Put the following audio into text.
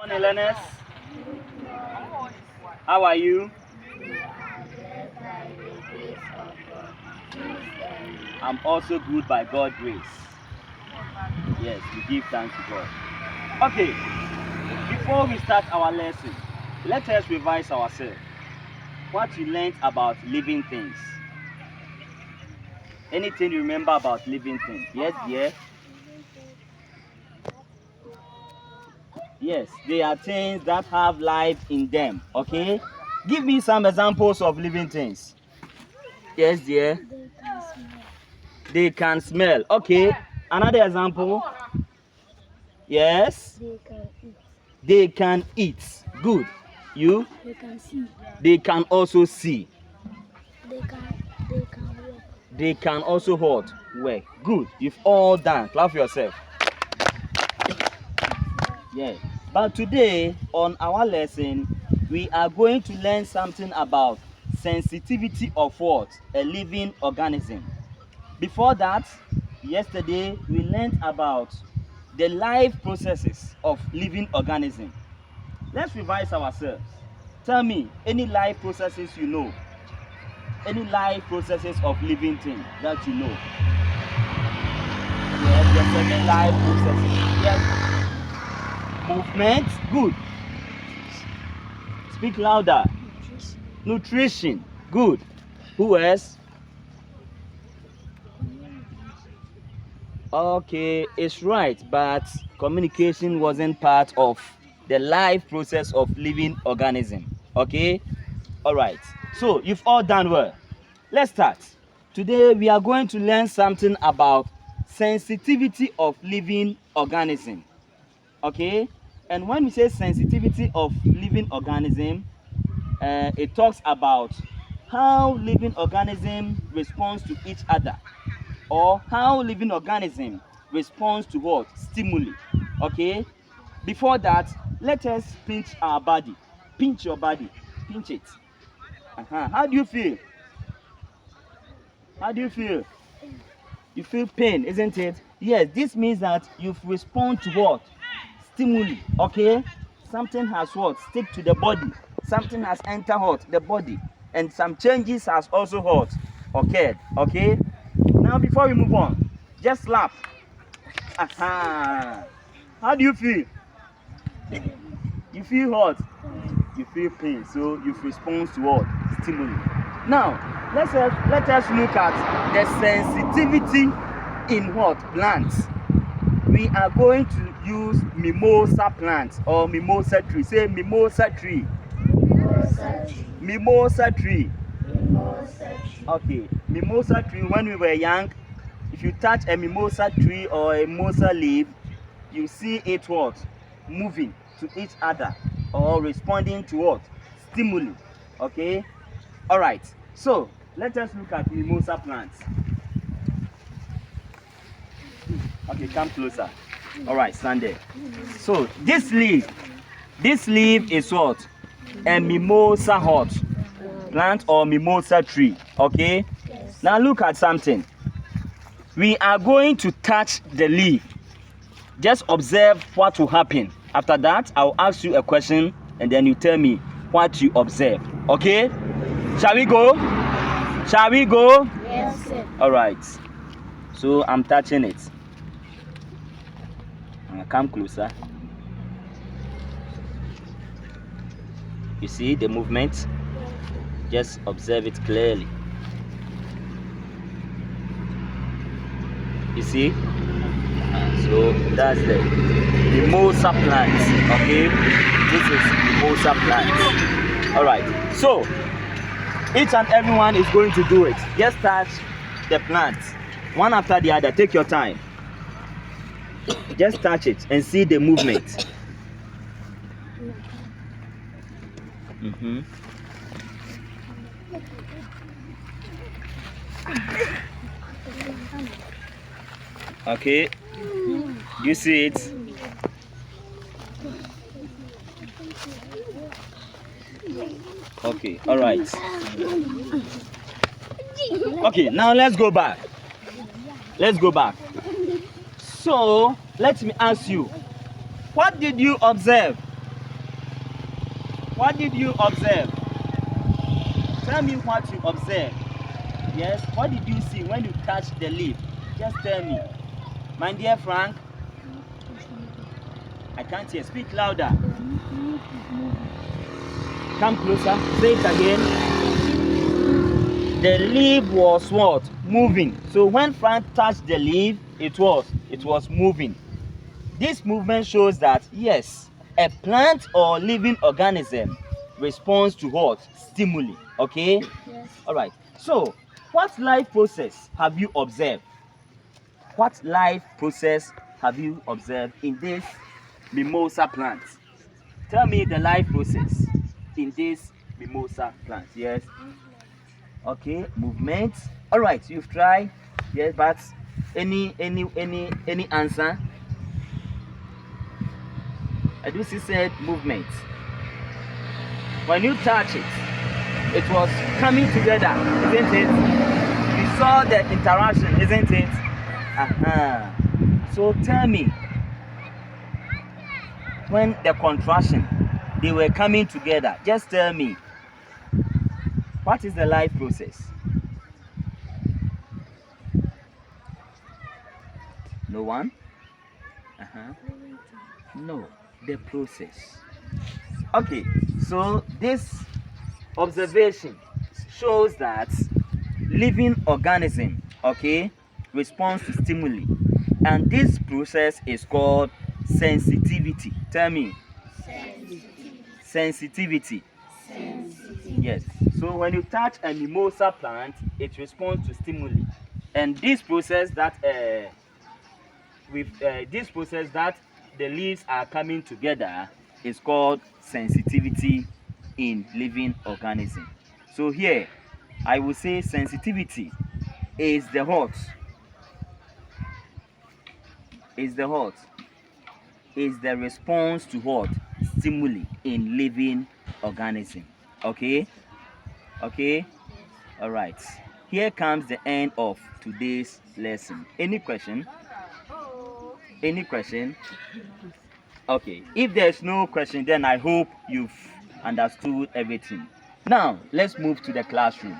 Morning, learners. How are you? I'm also good by God's grace. Yes, we give thanks to God. Okay, before we start our lesson, let us revise ourselves. What you learned about living things. Anything you remember about living things? Yes, yeah. Yes, they are things that have life in them. Okay, give me some examples of living things. Yes, dear. They can smell. Okay, another example. Yes. They can eat. They can eat. Good. You? They can see. They can also see. They can walk. They can also hold. Work. Good. You've all done. Clap for yourself. Yeah. But today on our lesson, we are going to learn something about sensitivity of what? A living organism. Before that, yesterday we learned about the life processes of living organism. Let's revise ourselves. Tell me any life processes you know. Any life processes of living thing that you know. Yes, the second life processes. Yes. Movement. Good. Speak louder. Nutrition. Good. Who else? Okay, it's right, but communication wasn't part of the life process of living organism. Okay? All right. So, you've all done well. Let's start. Today, we are going to learn something about sensitivity of living organism. Okay? And when we say sensitivity of living organism, it talks about how living organism responds to each other, or how living organism responds to what? Stimuli. Okay? Before that, let us pinch our body. Pinch your body. Pinch it. How do you feel? How do you feel? You feel pain, isn't it? Yes, this means that you respond to what? Stimuli. Okay? Something has what? Stick to the body. Something has entered what? The body. And some changes has also what? Occurred. Okay? Now before we move on, just slap. How do you feel? You feel hot? You feel pain. So you respond to what? Stimuli. Now let us look at the sensitivity in what? Plants. We are going to use mimosa plant or mimosa tree. Say mimosa tree. Mimosa tree. Mimosa tree. Mimosa tree. Okay, mimosa tree. When we were young, if you touch a mimosa tree or a mimosa leaf, you see it what? Moving to each other or responding to what? Stimuli. Okay? Alright, so let us look at mimosa plants. Okay, come closer. Alright, stand there. So this leaf is what? A mimosa hot plant or mimosa tree. Okay? Yes. Now look at something. We are going to touch the leaf. Just observe what will happen. After that, I'll ask you a question and then you tell me what you observe. Okay? Shall we go? Shall we go? Yes, sir. All right. So I'm touching it. Come closer. You see the movement? Just observe it clearly. You see? So that's the mimosa plant. Okay? This is mimosa plant. Alright. So each and everyone is going to do it. Just touch the plant. One after the other. Take your time. Just touch it and see the movement. Okay, you see it? Okay, all right. Okay, now let's go back. So let me ask you, what did you observe What did you observe? Tell me what you observed. Yes, what did you see when you touched the leaf? Just tell me. My dear Frank, I can't hear. Speak louder. Come closer. Say it again. The leaf was what? Moving. So when Frank touched the leaf, it was moving. This movement shows that yes, a plant or living organism responds to what? Stimuli. Okay? Yes. All right. So, what life process have you observed? What life process have you observed in this mimosa plant? Tell me the life process in this mimosa plant. Yes. Okay. Movement. All right. You've tried. Yes, but any answer? I do see said movement. When you touch it, it was coming together, isn't it? You saw the interaction, isn't it? So tell me, when the contraction, they were coming together, just tell me, what is the life process? No one? No, the process. Okay, so this observation shows that living organism, okay, responds to stimuli, and this process is called sensitivity. Tell me. Sensitivity. Yes. So when you touch a mimosa plant, it responds to stimuli, and this process that the leaves are coming together is called sensitivity in living organism. So here, I will say sensitivity is the what? Is the response to what? Stimuli in living organism. Okay? Okay? All right. Here comes the end of today's lesson. Any question? Any question? Okay. If there's no question, then I hope you've understood everything. Now, let's move to the classroom.